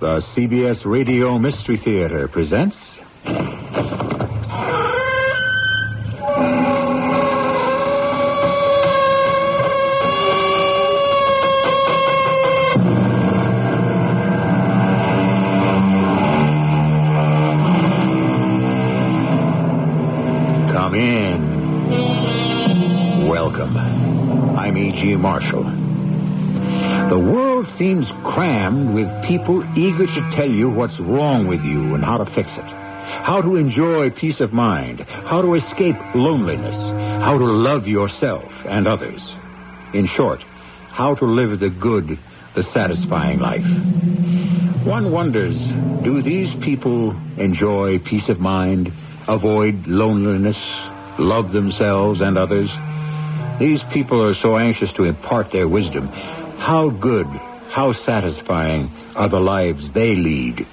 The CBS Radio Mystery Theater presents... Come in. Welcome. I'm E.G. Marshall. The world seems crammed with people eager to tell you what's wrong with you and how to fix it. How to enjoy peace of mind. How to escape loneliness. How to love yourself and others. In short, how to live the good, the satisfying life. One wonders, do these people enjoy peace of mind, avoid loneliness, love themselves and others? These people are so anxious to impart their wisdom. How good, how satisfying are the lives they lead?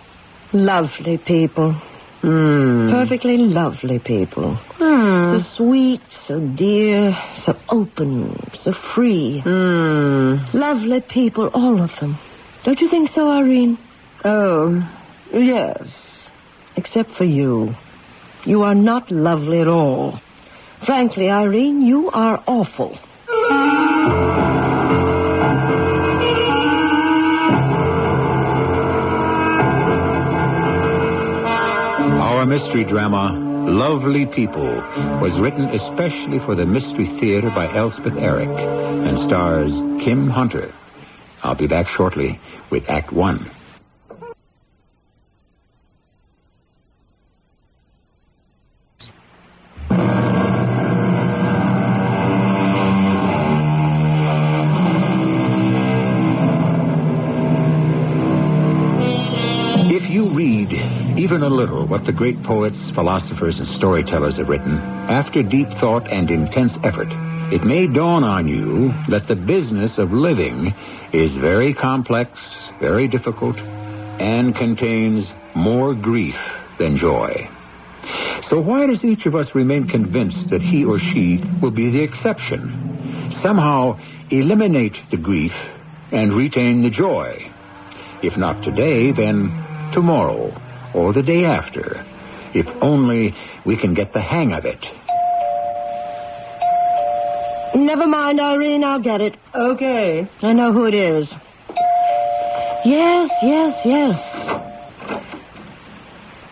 Lovely people. Perfectly lovely people. So sweet, so dear, so open, so free. Lovely people, all of them. Don't you think so, Irene? Oh, yes. Except for you. You are not lovely at all. Frankly, Irene, you are awful. Our mystery drama, Lovely People, was written especially for the Mystery Theater by Elspeth Eric and stars Kim Hunter. I'll be back shortly with Act 1. Even a little what the great poets, philosophers, and storytellers have written, after deep thought and intense effort, it may dawn on you that the business of living is very complex, very difficult, and contains more grief than joy. So why does each of us remain convinced that he or she will be the exception? Somehow eliminate the grief and retain the joy. If not today, then tomorrow. Or the day after, if only we can get the hang of it. Never mind, Irene, I'll get it. Okay. I know who it is. Yes.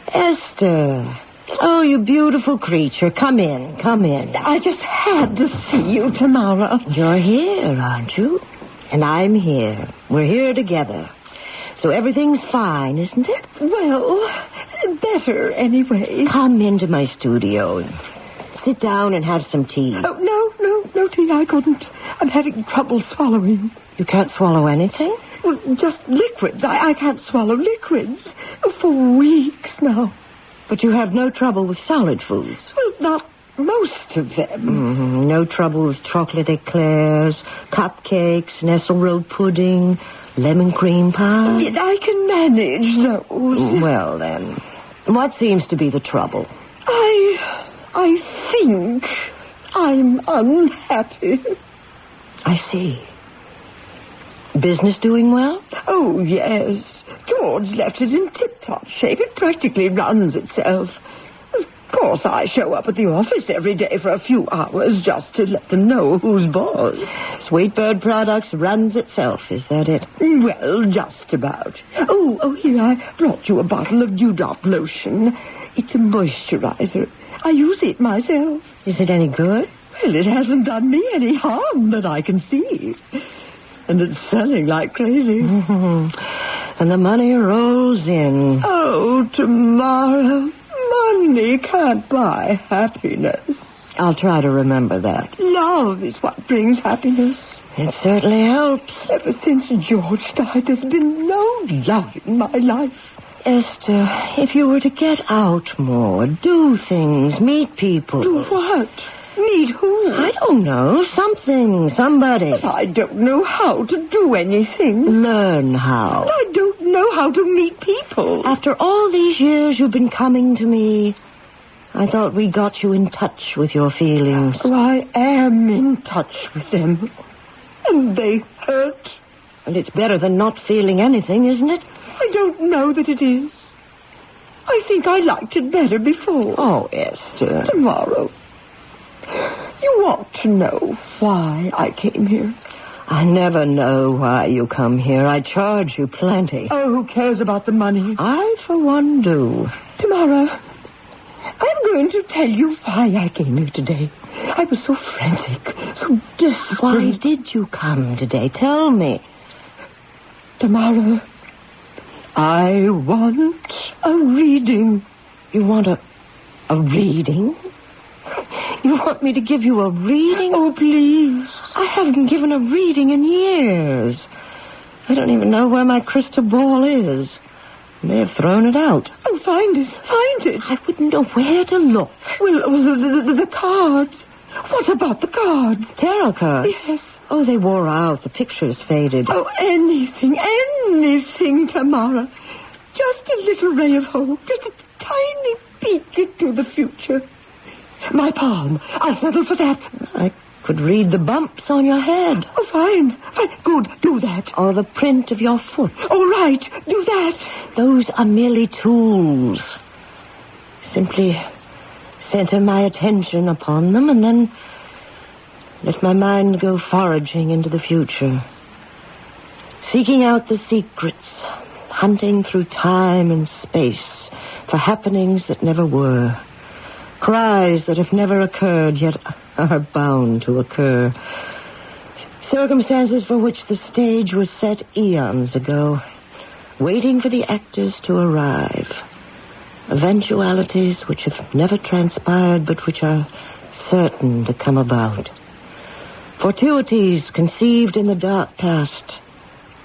Esther. Oh, you beautiful creature. Come in. I just had to see you, Tamara. You're here, aren't you? And I'm here. We're here together. So everything's fine, isn't it? Well, better anyway. Come into my studio. Sit down and have some tea. Oh, no tea, I couldn't. I'm having trouble swallowing. You can't swallow anything? Well, just liquids. I can't swallow liquids for weeks now. But you have no trouble with solid foods? Well, not most of them. No trouble with chocolate eclairs, cupcakes, nesselrode pudding, lemon cream pie? I can manage those. Well, then, what seems to be the trouble? I think I'm unhappy. I see. Business doing well? Oh, yes. George left it in tip-top shape. It practically runs itself. Of course, I show up at the office every day for a few hours just to let them know who's boss. Sweetbird Products runs itself, is that it? Well, just about. Oh, here, I brought you a bottle of Dewdrop lotion. It's a moisturizer. I use it myself. Is it any good? Well, it hasn't done me any harm that I can see. And it's selling like crazy. And the money rolls in. Oh, Tamara, money can't buy happiness. I'll try to remember that. Love is what brings happiness. It certainly helps. Ever since George died, there's been no love in my life. Esther, if you were to get out more, do things, meet people. Do what? Meet who? I don't know. Something, somebody. But I don't know how to do anything. Learn how. I don't know how to meet people. After all these years you've been coming to me, I thought we got you in touch with your feelings. Oh, I am in touch with them. And they hurt. And it's better than not feeling anything, isn't it? I don't know that it is. I think I liked it better before. Oh, Esther. Tomorrow. You want to know why I came here? I never know why you come here. I charge you plenty. Oh, who cares about the money? I, for one, do. Tomorrow, I'm going to tell you why I came here today. I was so frantic, so desperate. Why did you come today? Tell me. Tomorrow, I want a reading. You want a reading? You want me to give you a reading? Oh, please. I haven't given a reading in years. I don't even know where my crystal ball is. I may have thrown it out. Oh, find it. Find it. I wouldn't know where to look. Well, the cards. What about the cards? Tarot cards? Yes. Oh, they wore out. The picture's faded. Oh, anything, Tamara. Just a little ray of hope. Just a tiny peek into the future. My palm. I'll settle for that. I could read the bumps on your head. Oh, fine. Good. Do that. Or the print of your foot. All right. Do that. Those are merely tools. Simply center my attention upon them and then let my mind go foraging into the future. Seeking out the secrets. Hunting through time and space for happenings that never were. Cries that have never occurred, yet are bound to occur. Circumstances for which the stage was set eons ago, waiting for the actors to arrive. Eventualities which have never transpired, but which are certain to come about. Fortuities conceived in the dark past,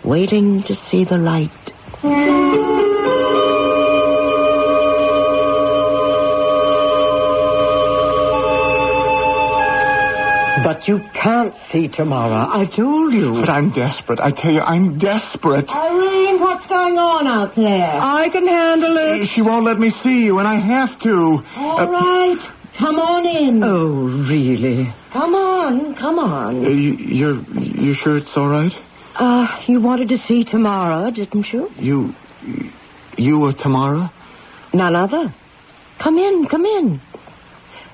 waiting to see the light. But you can't see tomorrow. I told you. But I'm desperate. I tell you, I'm desperate. Irene, what's going on out there? I can handle it. She won't let me see you, and I have to. All right. Come on in. Oh, really? Come on. You're sure it's all right? You wanted to see Tamara, didn't you? You are Tamara? None other. Come in.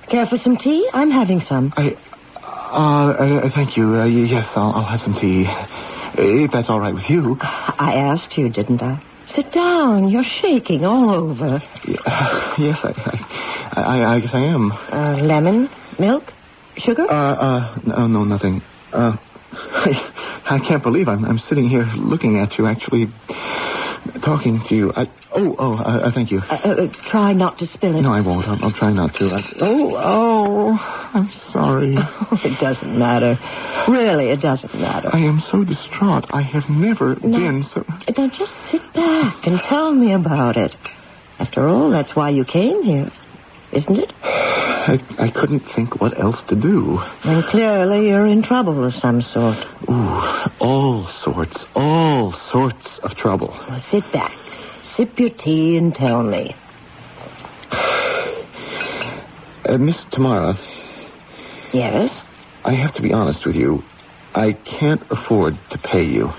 Care for some tea? I'm having some. Thank you. Yes, I'll have some tea. If that's all right with you. I asked you, didn't I? Sit down. You're shaking all over. Yes, I guess I am. Lemon? Milk? Sugar? No, nothing. I can't believe I'm sitting here looking at you, actually talking to you. Thank you. Try not to spill it. No, I won't. I'll try not to. I'm sorry. It doesn't matter. Really, it doesn't matter. I am so distraught. I have never been so... Now, just sit back and tell me about it. After all, that's why you came here, isn't it? I couldn't think what else to do. And clearly you're in trouble of some sort. Ooh, all sorts of trouble. Well, sit back. Sip your tea and tell me. Miss Tamara. Yes? I have to be honest with you. I can't afford to pay you.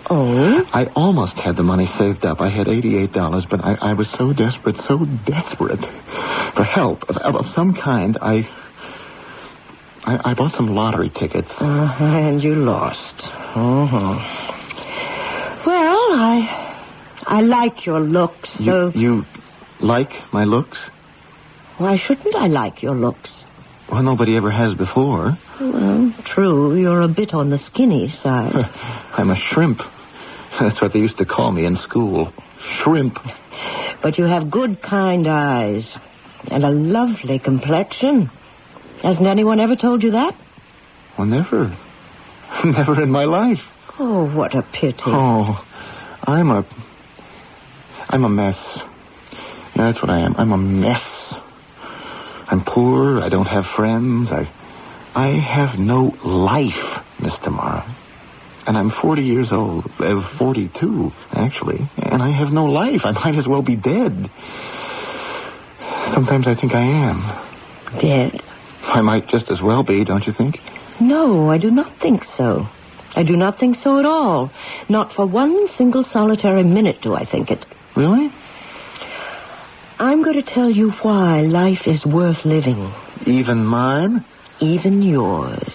Oh? I almost had the money saved up. I had $88, but I was so desperate for help of some kind. I bought some lottery tickets. And you lost. Well, I like your looks, so... You like my looks? Why shouldn't I like your looks? Well, nobody ever has before. Well, true. You're a bit on the skinny side. I'm a shrimp. That's what they used to call me in school. Shrimp. But you have good, kind eyes. And a lovely complexion. Hasn't anyone ever told you that? Well, never. Never in my life. Oh, what a pity. Oh, I'm a mess. Yeah, that's what I am. I'm a mess. I'm poor. I don't have friends. I have no life, Miss Tamara. And I'm 40 years old. 42, actually. And I have no life. I might as well be dead. Sometimes I think I am. Dead? I might just as well be, don't you think? No, I do not think so. I do not think so at all. Not for one single solitary minute do I think it. Really? I'm going to tell you why life is worth living. Even mine? Even yours.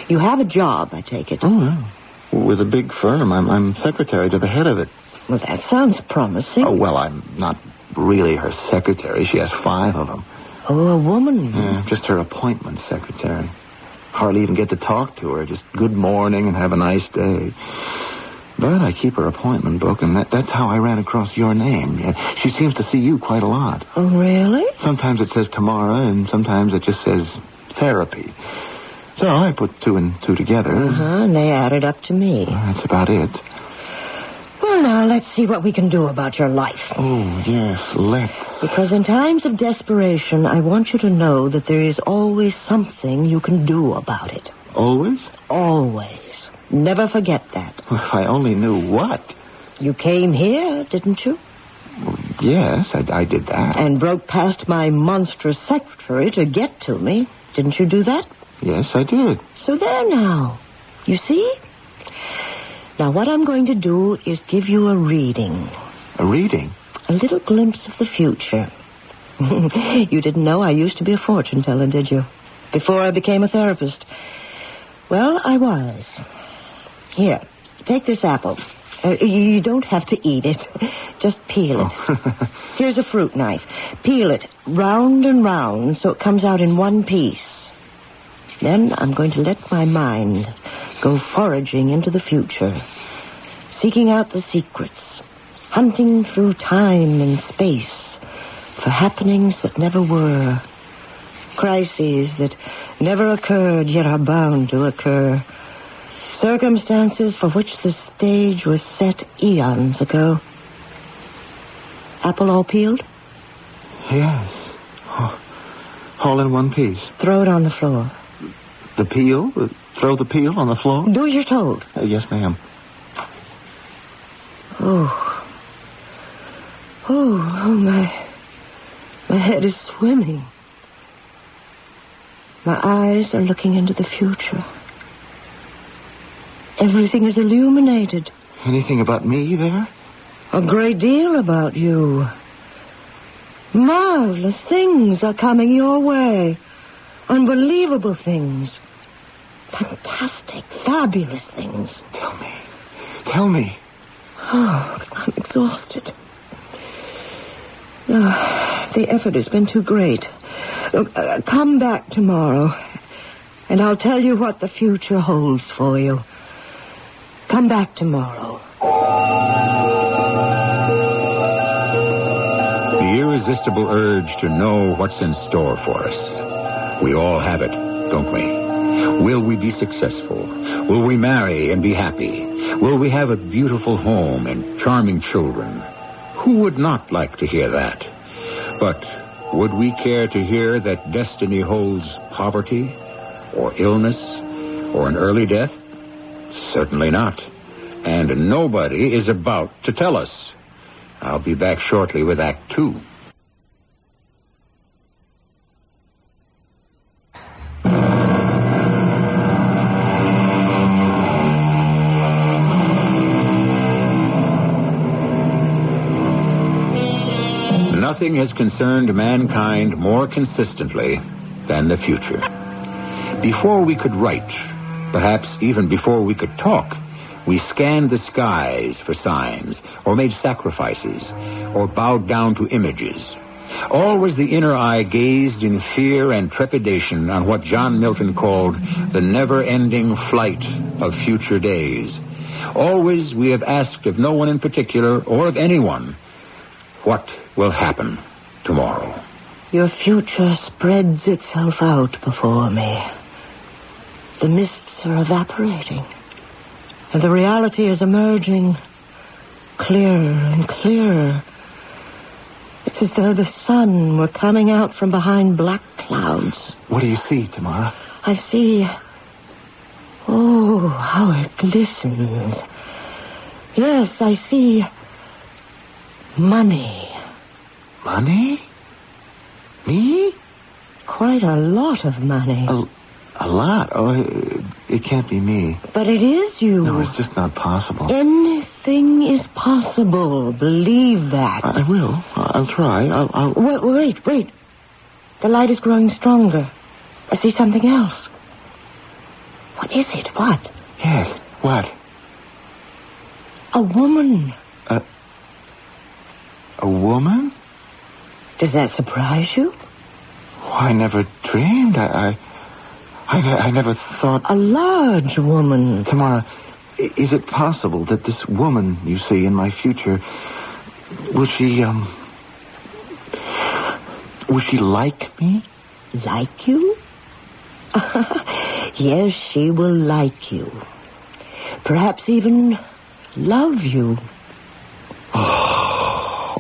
You have a job, I take it. Oh, yeah. With a big firm. I'm secretary to the head of it. Well, that sounds promising. Oh, well, I'm not really her secretary. She has 5 of them. Oh, a woman. Yeah, just her appointment secretary. Hardly even get to talk to her. Just good morning and have a nice day. But I keep her appointment book, and that's how I ran across your name. Yeah, she seems to see you quite a lot. Oh, really? Sometimes it says Tamara, and sometimes it just says therapy. So I put 2 and 2 together. And they added up to me. That's about it. Well, now, let's see what we can do about your life. Oh, yes, let's. Because in times of desperation, I want you to know that there is always something you can do about it. Always? Always. Never forget that. If I only knew what. You came here, didn't you? Well, yes, I did that. And broke past my monstrous secretary to get to me. Didn't you do that? Yes, I did. So there now. You see? Now, what I'm going to do is give you a reading. A reading? A little glimpse of the future. You didn't know I used to be a fortune teller, did you? Before I became a therapist. Well, I was. Here, take this apple. You don't have to eat it. Just peel it. Oh. Here's a fruit knife. Peel it round and round so it comes out in one piece. Then I'm going to let my mind go foraging into the future, seeking out the secrets, hunting through time and space for happenings that never were, crises that never occurred yet are bound to occur, circumstances for which the stage was set eons ago. Apple all peeled? Yes. Oh, all in one piece. Throw it on the floor. The peel? Throw the peel on the floor? Do as you're told. Yes, ma'am. Oh, my head is swimming. My eyes are looking into the future. Everything is illuminated. Anything about me there? A great deal about you. Marvelous things are coming your way. Unbelievable things. Fantastic, fabulous things. Tell me. Oh, I'm exhausted. The effort has been too great. Look, come back tomorrow, and I'll tell you what the future holds for you. Come back tomorrow. The irresistible urge to know what's in store for us. We all have it, don't we? Will we be successful? Will we marry and be happy? Will we have a beautiful home and charming children? Who would not like to hear that? But would we care to hear that destiny holds poverty or illness or an early death? Certainly not. And nobody is about to tell us. I'll be back shortly with Act 2. Nothing has concerned mankind more consistently than the future. Before we could write, perhaps even before we could talk, we scanned the skies for signs, or made sacrifices, or bowed down to images. Always the inner eye gazed in fear and trepidation on what John Milton called the never-ending flight of future days. Always we have asked of no one in particular, or of anyone, what will happen tomorrow? Your future spreads itself out before me. The mists are evaporating, and the reality is emerging clearer and clearer. It's as though the sun were coming out from behind black clouds. What do you see, Tamara? I see... Oh, how it glistens. Yes, I see... money. Money? Me? Quite a lot of money. A lot? Oh, it can't be me. But it is you. No, it's just not possible. Anything is possible. Believe that. I will. I'll try. I'll... Wait. The light is growing stronger. I see something else. What is it? What? Yes. What? A woman. A woman? Does that surprise you? Oh, I never dreamed. I never thought... A large woman. Tamara, is it possible that this woman you see in my future... Will she like me? Like you? Yes, she will like you. Perhaps even love you. Oh,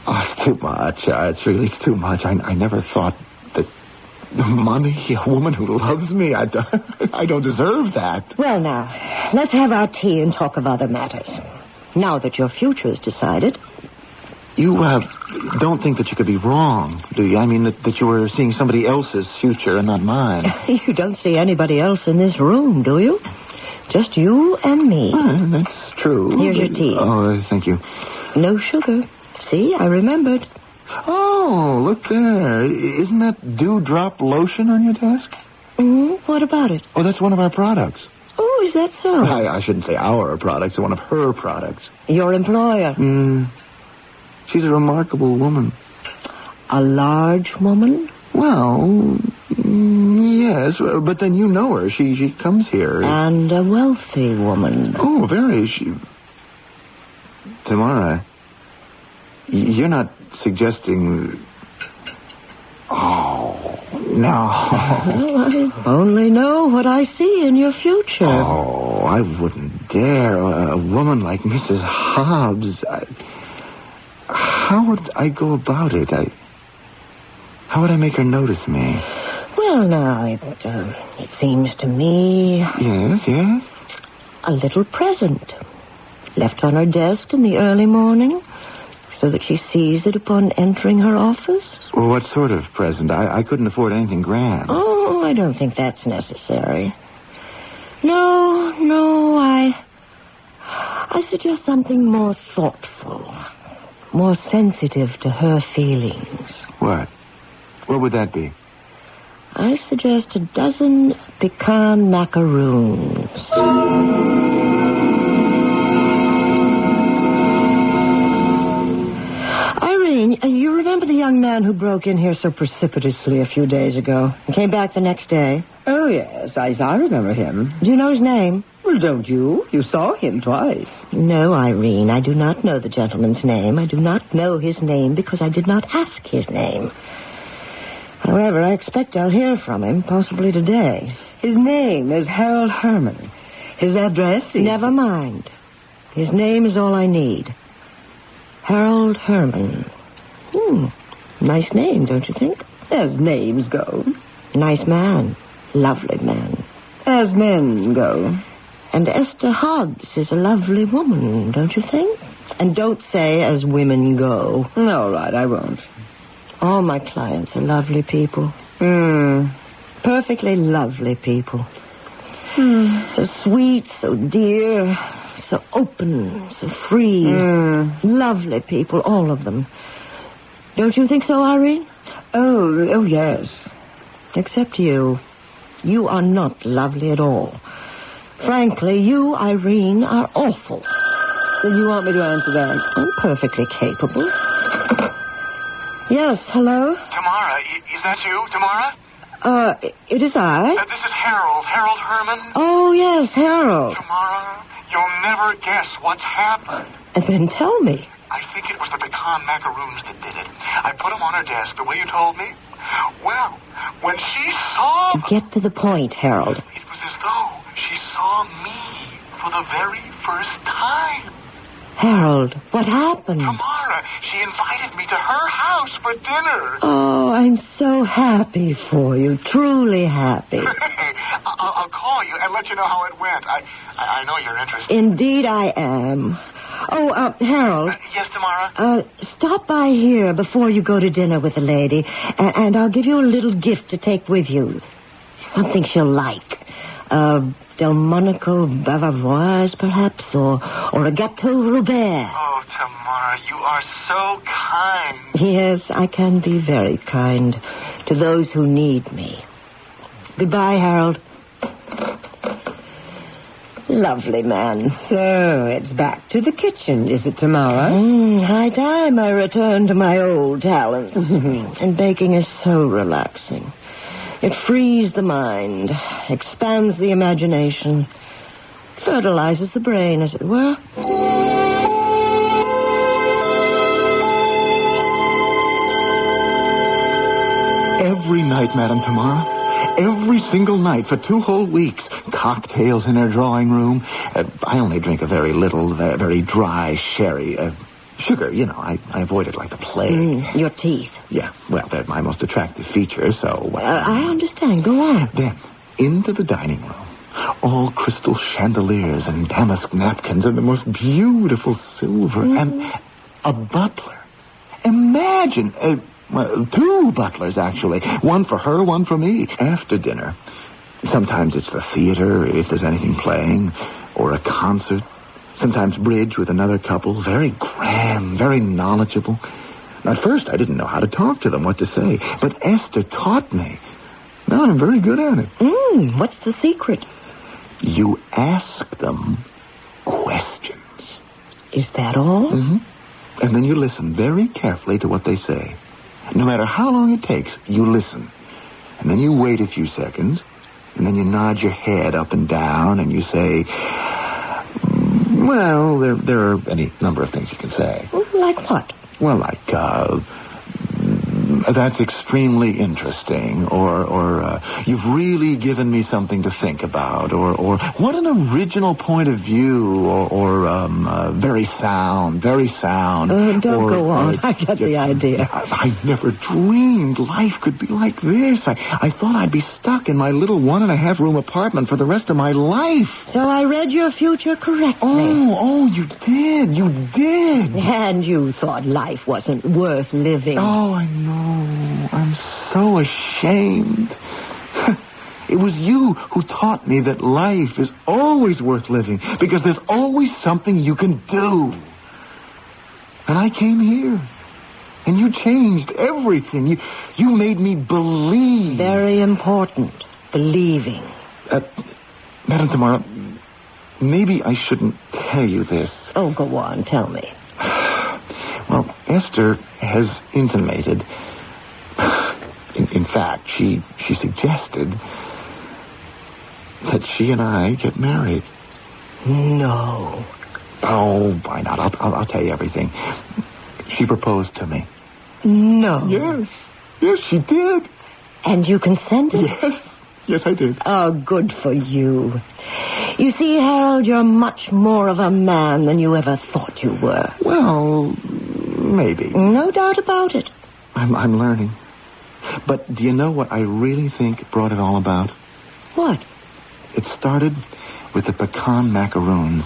it's too much. It's too much. I never thought that money, a woman who loves me, I don't deserve that. Well, now, let's have our tea and talk of other matters. Now that your future is decided. You don't think that you could be wrong, do you? I mean, that you were seeing somebody else's future and not mine. You don't see anybody else in this room, do you? Just you and me. That's true. Here's your tea. Oh, thank you. No sugar. See, I remembered. Oh, look there. Isn't that dewdrop lotion on your desk? What about it? Oh, that's one of our products. Oh, is that so? I shouldn't say our products, one of her products. Your employer? She's a remarkable woman. A large woman? Well, yes, but then you know her. She comes here. And a wealthy woman. Oh, very. Tamara, you're not suggesting... Oh, no. Well, I only know what I see in your future. Oh, I wouldn't dare. A woman like Mrs. Hobbs... How would I go about it? How would I make her notice me? Well, now, it seems to me... Yes? A little present. Left on her desk in the early morning, so that she sees it upon entering her office. Well, what sort of present? I couldn't afford anything grand. Oh, I don't think that's necessary. No, I suggest something more thoughtful. More sensitive to her feelings. What? What would that be? I suggest a dozen pecan macaroons. Irene, you remember the young man who broke in here so precipitously a few days ago and came back the next day? Oh, yes, I remember him. Do you know his name? Well, don't you? You saw him twice. No, Irene, I do not know the gentleman's name. I do not know his name because I did not ask his name. However, I expect I'll hear from him, possibly today. His name is Harold Herman. His address is... Never mind. His name is all I need. Harold Herman. Nice name, don't you think? As names go. Nice man. Lovely man. As men go. And Esther Hobbs is a lovely woman, don't you think? And don't say as women go. All right, I won't. All my clients are lovely people. Perfectly lovely people. So sweet, so dear, so open, so free. Lovely people, all of them. Don't you think so, Irene? Oh, yes. Except you. You are not lovely at all. Frankly, you, Irene, are awful. Then you want me to answer that? I'm perfectly capable. Yes, hello? Tamara, is that you, Tamara? It is I. This is Harold Herman. Oh, yes, Harold. Tamara, you'll never guess what's happened. And then tell me. I think it was the pecan macaroons that did it. I put them on her desk the way you told me. Well, when she saw... Get to the point, Harold. It was as though she saw me for the very first time. Harold, what happened? Tamara, she invited me to her house for dinner. Oh, I'm so happy for you. Truly happy. I'll call you and let you know how it went. I know you're interested. Indeed I am. Oh, Harold. Yes, Tamara? Stop by here before you go to dinner with the lady, and I'll give you a little gift to take with you. Something she'll like. Delmonico Bavaroise, perhaps, or a Gâteau Robert. Oh, Tamara, you are so kind. Yes, I can be very kind to those who need me. Goodbye, Harold. Lovely man. So, it's back to the kitchen, is it, Tamara? High time I return to my old talents. And baking is so relaxing. It frees the mind, expands the imagination, fertilizes the brain, as it were. Every night, Madame Tamara. Every single night for 2 whole weeks. Cocktails in her drawing room. I only drink a very little, very dry sherry. Sugar, you know, I avoid it like the plague. Your teeth. Yeah, well, they're my most attractive feature, so... I understand. Go on. Then, into the dining room. All crystal chandeliers and damask napkins and the most beautiful silver. And a butler. Imagine... 2 butlers, actually. One for her, one for me. After dinner, sometimes it's the theater, if there's anything playing, or a concert. Sometimes bridge with another couple. Very grand, very knowledgeable. At first, I didn't know how to talk to them, what to say. But Esther taught me. Now I'm very good at it. What's the secret? You ask them questions. Is that all? And then you listen very carefully to what they say. No matter how long it takes, you listen. And then you wait a few seconds, and then you nod your head up and down, and you say, well, there are any number of things you can say. Like what? Well, like, that's extremely interesting, or you've really given me something to think about, or what an original point of view, or very sound. Don't go on. I get the idea. I never dreamed life could be like this. I thought I'd be stuck in my little 1.5-room apartment for the rest of my life. So I read your future correctly. Oh, you did. And you thought life wasn't worth living. Oh, I know. I'm so ashamed. It was you who taught me that life is always worth living because there's always something you can do. And I came here, and you changed everything. You made me believe. Very important, believing. Madame Tamara, maybe I shouldn't tell you this. Oh, go on, tell me. Well, Esther has intimated... In fact, she suggested that she and I get married. No. Oh, why not? I'll tell you everything. She proposed to me. No. Yes, she did. And you consented? Yes, I did. Oh, good for you. You see, Harold, you're much more of a man than you ever thought you were. Well, maybe. No doubt about it. I'm learning. But do you know what I really think brought it all about? What? It started with the pecan macaroons.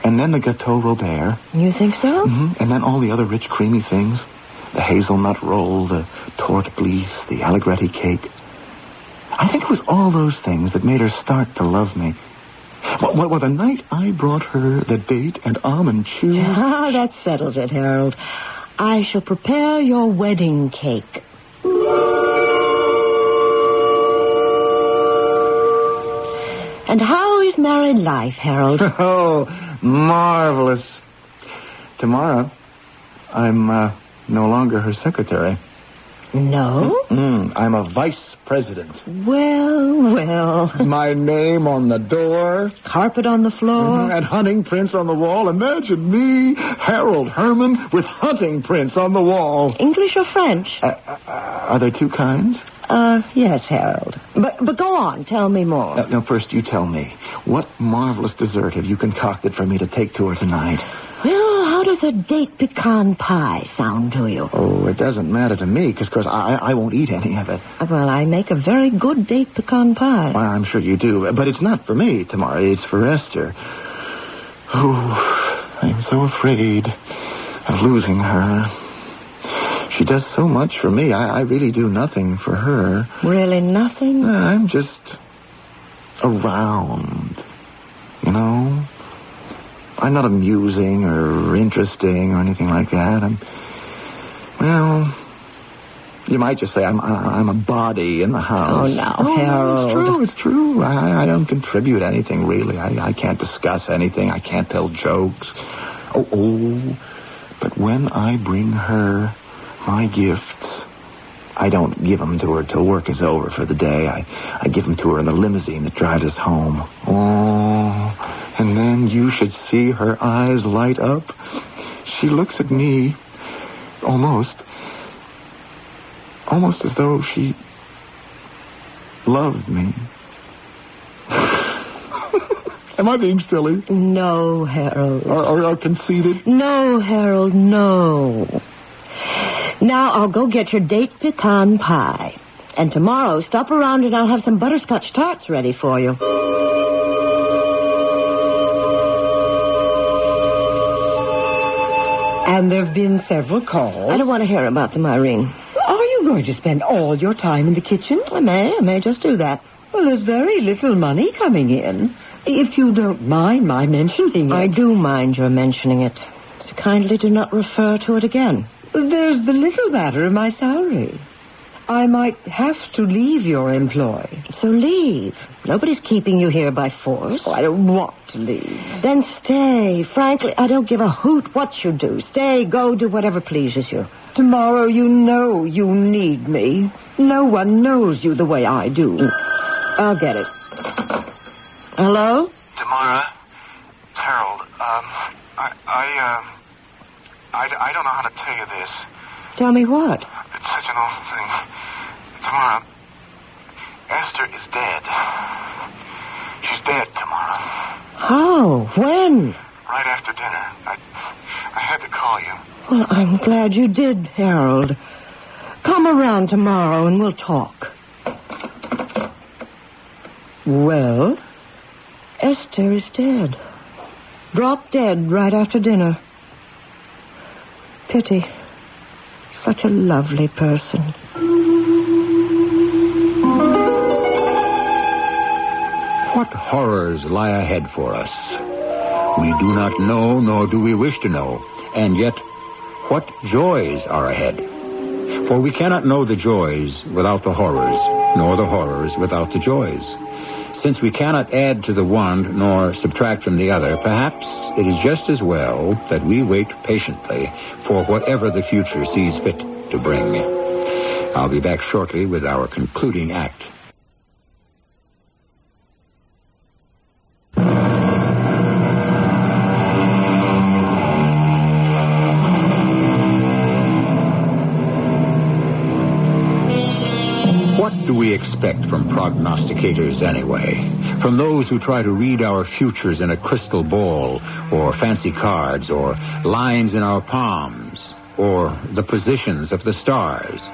And then the Gâteau Robert. You think so? And then all the other rich, creamy things. The hazelnut roll, the torte glisse, the allegretti cake. I think it was all those things that made her start to love me. Well, the night I brought her the date and almond chews... Ah, that settles it, Harold. I shall prepare your wedding cake. And how is married life, Harold? Oh, marvelous. Tomorrow, I'm no longer her secretary. No? I'm a vice president. Well. My name on the door. Carpet on the floor. And hunting prints on the wall. Imagine me, Harold Herman, with hunting prints on the wall. English or French? Are there 2 kinds? Yes, Harold. But go on, tell me more. No, first you tell me. What marvelous dessert have you concocted for me to take to her tonight? Well, how does a date pecan pie sound to you? Oh, it doesn't matter to me, because I won't eat any of it. Well, I make a very good date pecan pie. Well, I'm sure you do, but it's not for me, Tamara. It's for Esther. Oh, I'm so afraid of losing her. She does so much for me. I really do nothing for her. Really nothing? I'm just around, you know? I'm not amusing or interesting or anything like that. Well, you might just say I'm a body in the house. Oh, now, Harold. It's true. I don't contribute anything, really. I can't discuss anything. I can't tell jokes. Oh, but when I bring her my gifts, I don't give them to her till work is over for the day. I give them to her in the limousine that drives us home. Oh, and then you should see her eyes light up. She looks at me almost as though she loved me. Am I being silly? No, Harold. Or conceited? No, Harold, no. Now I'll go get your date pecan pie. And tomorrow, stop around and I'll have some butterscotch tarts ready for you. And there have been several calls. I don't want to hear about them, Irene. Are you going to spend all your time in the kitchen? I may just do that. Well, there's very little money coming in. If you don't mind my mentioning it. I do mind your mentioning it. So kindly do not refer to it again. There's the little matter of my salary. I might have to leave your employ. So leave. Nobody's keeping you here by force. Oh, I don't want to leave. Then stay. Frankly, I don't give a hoot what you do. Stay, go, do whatever pleases you. Tomorrow you know you need me. No one knows you the way I do. I'll get it. Hello? Tamara, it's Harold. I don't know how to tell you this. Tell me what? It's such an awful thing. Tamara, Esther is dead. She's dead, Tamara. How? When? Right after dinner. I had to call you. Well, I'm glad you did, Harold. Come around tomorrow and we'll talk. Well? Esther is dead. Dropped dead right after dinner. Pity. Such a lovely person. What horrors lie ahead for us? We do not know, nor do we wish to know. And yet, what joys are ahead? For we cannot know the joys without the horrors, nor the horrors without the joys. Since we cannot add to the one nor subtract from the other, perhaps it is just as well that we wait patiently for whatever the future sees fit to bring. I'll be back shortly with our concluding act. What do we expect from prognosticators anyway? From those who try to read our futures in a crystal ball, or fancy cards, or lines in our palms, or the positions of the stars?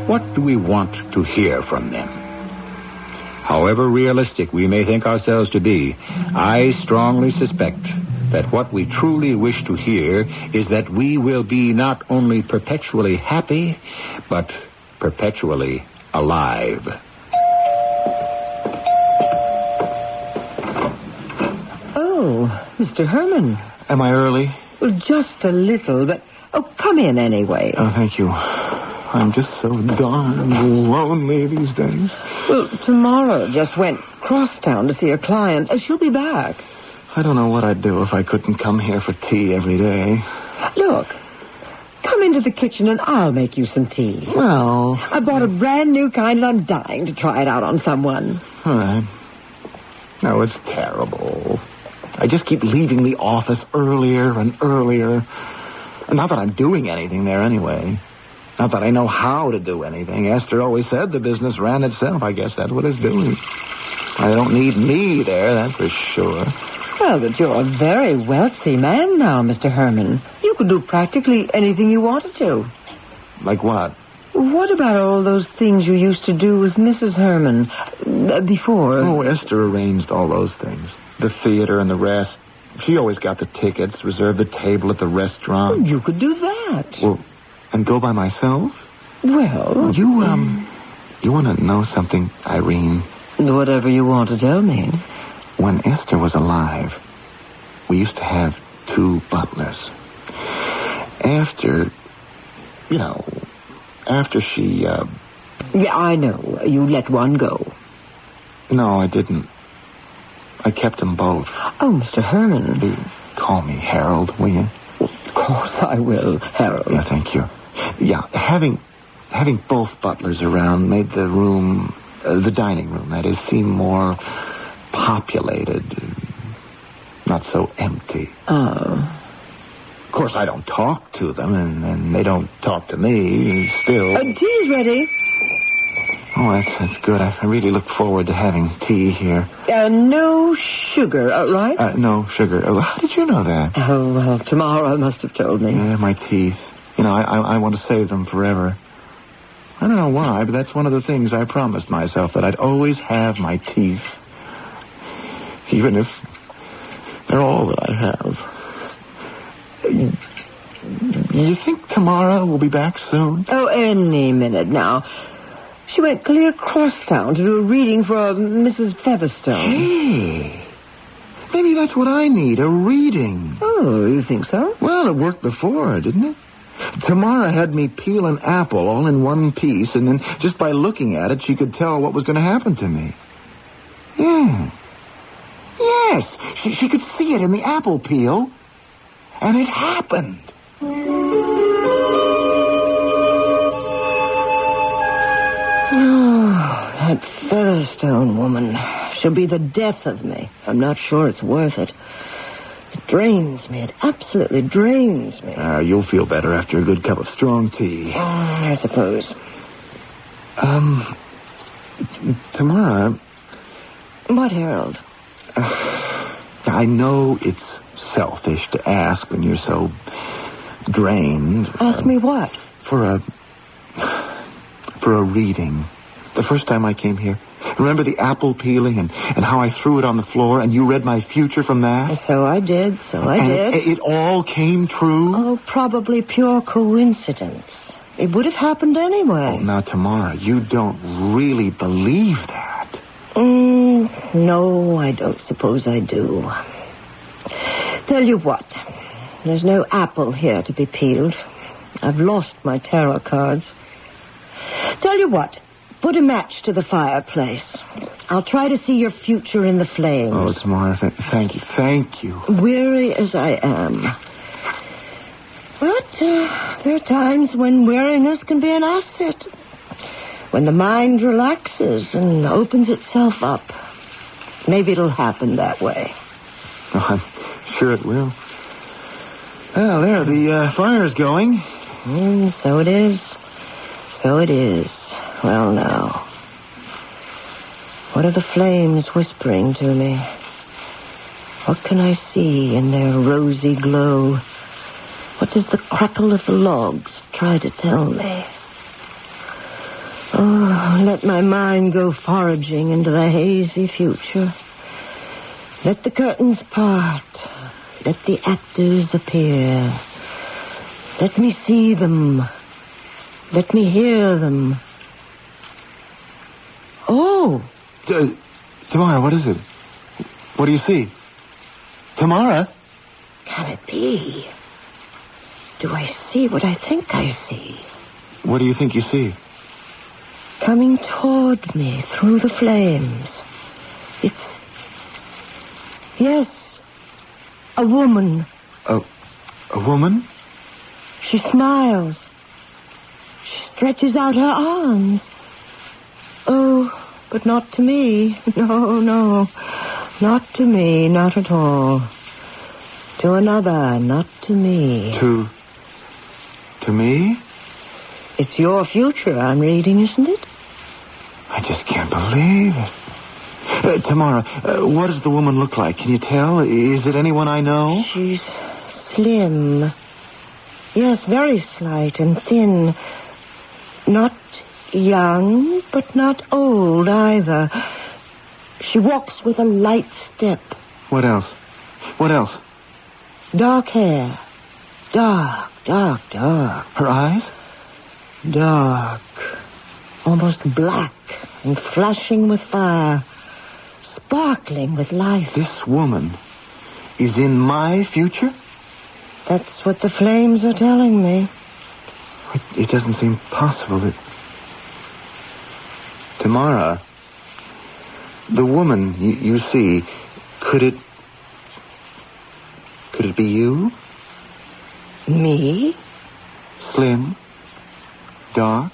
What do we want to hear from them? However realistic we may think ourselves to be, I strongly suspect that what we truly wish to hear is that we will be not only perpetually happy, but perpetually alive. Oh, Mr. Herman. Am I early? Well, just a little, but... Oh, come in anyway. Oh, thank you. I'm just so darn lonely these days. Well, tomorrow just went crosstown to see a client. She'll be back. I don't know what I'd do if I couldn't come here for tea every day. Look, come into the kitchen and I'll make you some tea. Well... I bought a brand new kind and I'm dying to try it out on someone. All right. No, it's terrible. I just keep leaving the office earlier and earlier. Not that I'm doing anything there anyway. Not that I know how to do anything. Esther always said the business ran itself. I guess that's what it's doing. I don't need me there, that's for sure. Well, but you're a very wealthy man now, Mr. Herman. You could do practically anything you wanted to. Like what? What about all those things you used to do with Mrs. Herman before? Oh, Esther arranged all those things. The theater and the rest. She always got the tickets, reserved the table at the restaurant. Well, you could do that. Well, And go by myself? Well... You want to know something, Irene? Whatever you want to tell me. When Esther was alive, we used to have 2 butlers. After she, Yeah, I know. You let one go. No, I didn't. I kept them both. Oh, Mr. Herman. You call me Harold, will you? Of course I will, Harold. Yeah, thank you. Yeah, having both butlers around made the room, the dining room, that is, seem more populated, not so empty. Oh. Of course, I don't talk to them, and they don't talk to me, still. Tea's ready. Oh, that's good. I really look forward to having tea here. No sugar, right? No sugar. How did you know that? Oh, well, tomorrow must have told me. Yeah, my teeth. I want to save them forever. I don't know why, but that's one of the things I promised myself, that I'd always have my teeth. Even if they're all that I have. You think tomorrow we'll be back soon? Oh, any minute now. She went clear across town to do a reading for Mrs. Featherstone. Hey, maybe that's what I need, a reading. Oh, you think so? Well, it worked before, didn't it? Tamara had me peel an apple all in one piece, and then just by looking at it, she could tell what was going to happen to me. Yeah. Yes, she could see it in the apple peel, and it happened. Oh, that Featherstone woman. She'll be the death of me. I'm not sure it's worth it. It drains me. It absolutely drains me. You'll feel better after a good cup of strong tea. I suppose. Tamara. What, Harold? I know it's selfish to ask when you're so drained. Ask me what? For a reading. The first time I came here. Remember the apple peeling and how I threw it on the floor and you read my future from that? So I did. It all came true? Oh, probably pure coincidence. It would have happened anyway. Oh, now, Tamara, you don't really believe that. No, I don't suppose I do. Tell you what. There's no apple here to be peeled. I've lost my tarot cards. Tell you what. Put a match to the fireplace. I'll try to see your future in the flames. Oh, Tamara, thank you. Weary as I am. But there are times when weariness can be an asset. When the mind relaxes and opens itself up. Maybe it'll happen that way. Oh, I'm sure it will. Well, there, the fire's going. So it is. So it is. Well, now. What are the flames whispering to me? What can I see in their rosy glow? What does the crackle of the logs try to tell me? Oh, let my mind go foraging into the hazy future. Let the curtains part. Let the actors appear. Let me see them. Let me hear them. Oh. Tamara, what is it? What do you see? Tamara? Can it be? Do I see what I think I see? What do you think you see? Coming toward me through the flames. Yes, a woman. A woman? She smiles. She stretches out her arms. Oh, but not to me. No. Not to me, not at all. To another, not to me. To me? It's your future I'm reading, isn't it? I just can't believe it. Tamara, what does the woman look like? Can you tell? Is it anyone I know? She's slim. Yes, very slight and thin. Not young, but not old either. She walks with a light step. What else? Dark hair. Dark. Her eyes? Dark. Almost black and flashing with fire. Sparkling with life. This woman is in my future? That's what the flames are telling me. It doesn't seem possible that... Tamara, the woman you see, could it be you? Me? Slim, dark,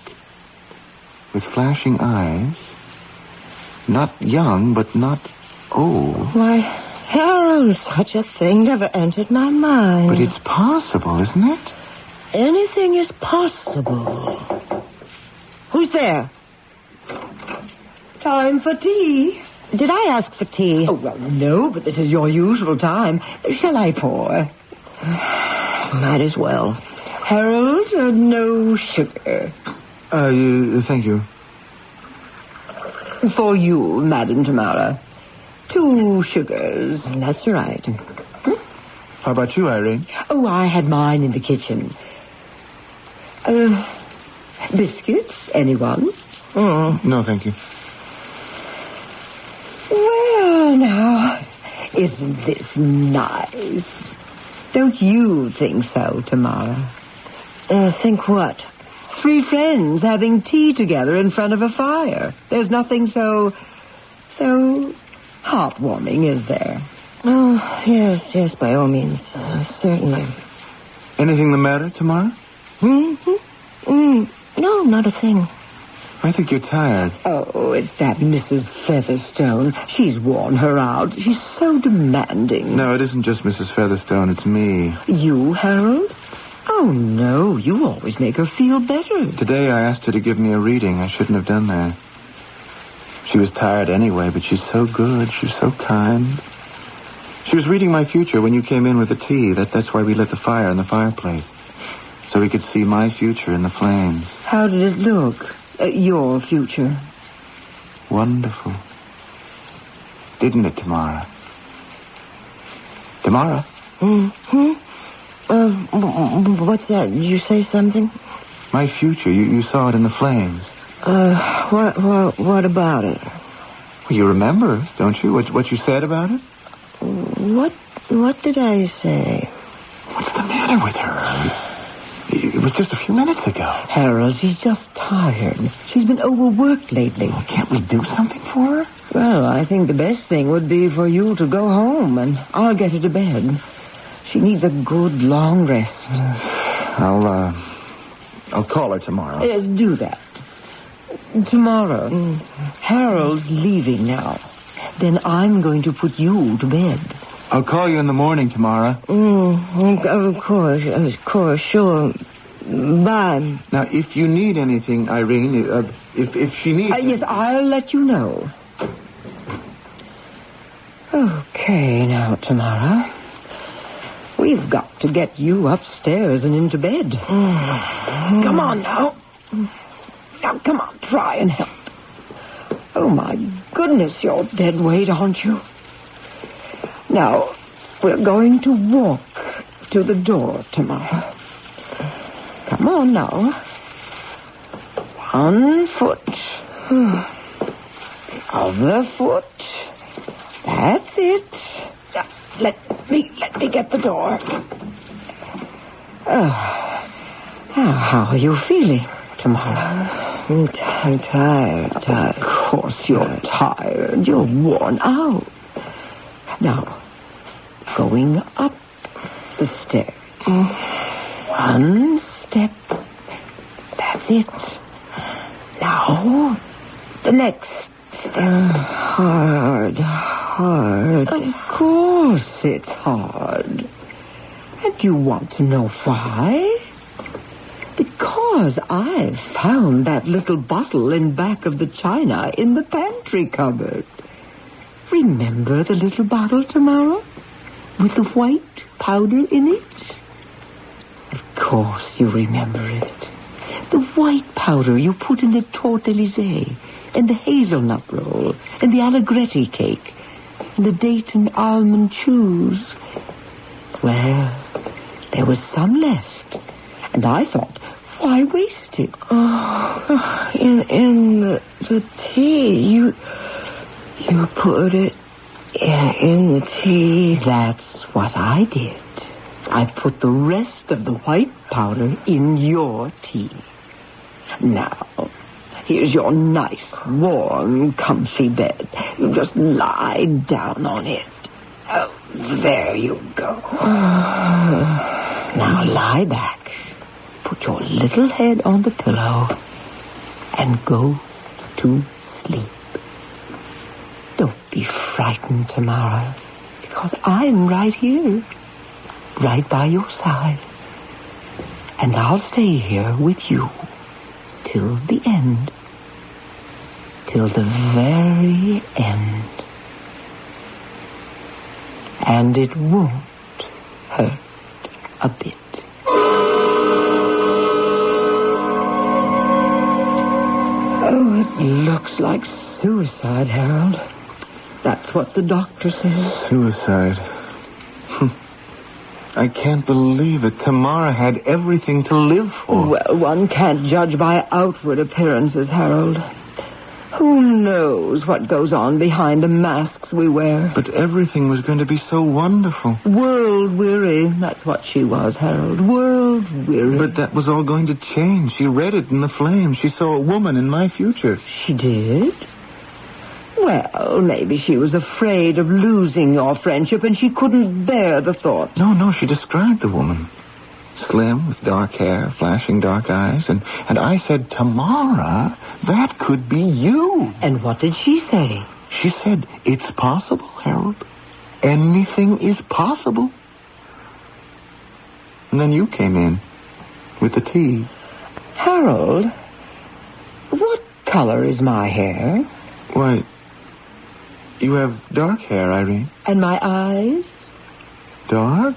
with flashing eyes. Not young, but not old. Why, Harold, such a thing never entered my mind. But it's possible, isn't it? Anything is possible. Who's there? Time for tea. Did I ask for tea? Oh, well, no, but this is your usual time. Shall I pour? Might as well. Harold, no sugar. Thank you. For you, Madam Tamara. 2 sugars. That's right. How about you, Irene? Oh, I had mine in the kitchen. Biscuits, anyone? No, thank you. Well, now, isn't this nice? Don't you think so, Tamara? Think what? 3 friends having tea together in front of a fire. There's nothing so heartwarming, is there? Oh, yes, by all means. Certainly. Anything the matter, Tamara? No, not a thing. I think you're tired. Oh, it's that Mrs. Featherstone. She's worn her out. She's so demanding. No, it isn't just Mrs. Featherstone. It's me. You, Harold? Oh, no. You always make her feel better. Today I asked her to give me a reading. I shouldn't have done that. She was tired anyway, but she's so good. She's so kind. She was reading my future when you came in with the tea. That's why we lit the fire in the fireplace. So we could see my future in the flames. How did it look? Your future? Wonderful. Didn't it, Tamara? Tamara? What's that? Did you say something? My future. You saw it in the flames. What about it? Well, you remember, don't you? What you said about it? What did I say? What's the matter with her? It was just a few minutes ago. Harold, she's just tired. She's been overworked lately. Well, can't we do something for her? Well, I think the best thing would be for you to go home, and I'll get her to bed. She needs a good, long rest. I'll call her tomorrow. Yes, do that. Tomorrow. Harold's leaving now. Then I'm going to put you to bed. I'll call you in the morning, Tamara. Of course, sure. Bye. Now, if you need anything, Irene, if she needs... Yes, I'll let you know. Okay, now, Tamara. We've got to get you upstairs and into bed. Come on, now. Now, come on, try and help. Oh, my goodness, you're dead weight, aren't you? Now, we're going to walk to the door tomorrow. Come on now. 1 foot. Other foot. That's it. Let me get the door. How are you feeling, Tamara? I'm tired. Of course you're tired. You're worn out. Now, going up the stairs. 1 step. That's it. Now, the next step. Hard. Of course it's hard. And you want to know why? Because I've found that little bottle in back of the china in the pantry cupboard. Remember the little bottle, Tamara? With the white powder in it? Of course you remember it. The white powder you put in the tortellese, and the hazelnut roll, and the allegretti cake, and the date and almond chews. Well, there was some left. And I thought, Why waste it? Oh, in the tea, you put it in the tea. That's what I did. I put the rest of the white powder in your tea. Now, here's your nice, warm, comfy bed. You just lie down on it. Oh, there you go. Now lie back. Put your little head on the pillow and go to sleep. Don't be frightened, Tamara, because I'm right here, right by your side. And I'll stay here with you till the end. Till the very end. And it won't hurt a bit. Oh, it looks like suicide, Harold. That's what the doctor says. Suicide. I can't believe it. Tamara had everything to live for. Well, one can't judge by outward appearances, Harold. Who knows what goes on behind the masks we wear? But everything was going to be so wonderful. World-weary, that's what she was, Harold. World-weary. But that was all going to change. She read it in the flames. She saw a woman in my future. She did? Well, maybe she was afraid of losing your friendship and she couldn't bear the thought. No, she described the woman. Slim, with dark hair, flashing dark eyes. And I said, Tamara, that could be you. And what did she say? She said, it's possible, Harold. Anything is possible. And then you came in with the tea. Harold, what color is my hair? Why, you have dark hair, Irene. And my eyes? Dark?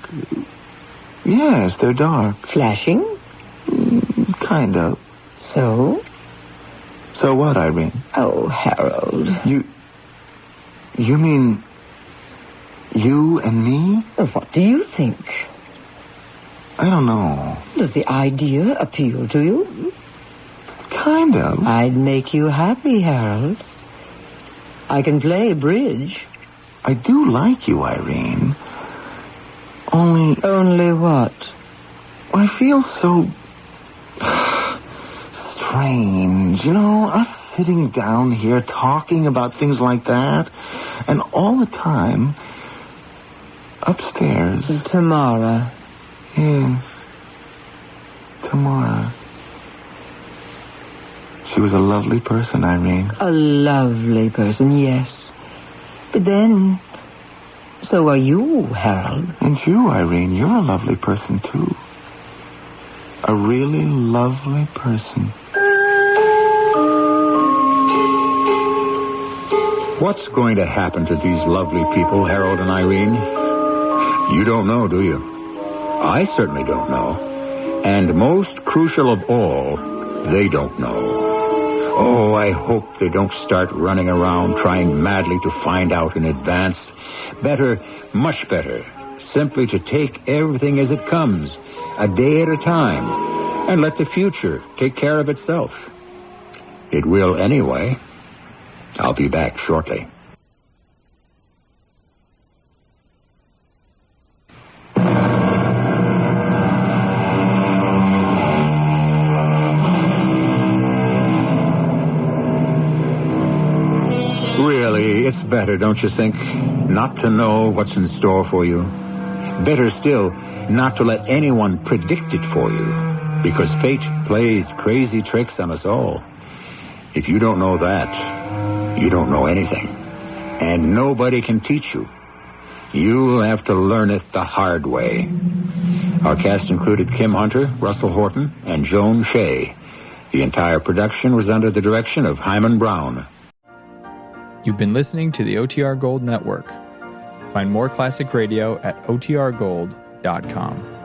Yes, they're dark. Flashing? Kind of. So? So what, Irene? Oh, Harold. You mean you and me? What do you think? I don't know. Does the idea appeal to you? Kind of. I'd make you happy, Harold. I can play bridge. I do like you, Irene. Only what? I feel so strange, us sitting down here talking about things like that, and all the time, upstairs. Tamara. Yes, Tamara. She was a lovely person, Irene. A lovely person, yes. But then, so are you, Harold. And you, Irene, you're a lovely person, too. A really lovely person. What's going to happen to these lovely people, Harold and Irene? You don't know, do you? I certainly don't know. And most crucial of all, they don't know. Oh, I hope they don't start running around trying madly to find out in advance. Better, much better, simply to take everything as it comes, a day at a time, and let the future take care of itself. It will anyway. I'll be back shortly. Really, it's better, don't you think, not to know what's in store for you? Better still, not to let anyone predict it for you, because fate plays crazy tricks on us all. If you don't know that, you don't know anything, and nobody can teach you. You'll have to learn it the hard way. Our cast included Kim Hunter, Russell Horton, and Joan Shea. The entire production was under the direction of Hyman Brown. You've been listening to the OTR Gold Network. Find more classic radio at otrgold.com.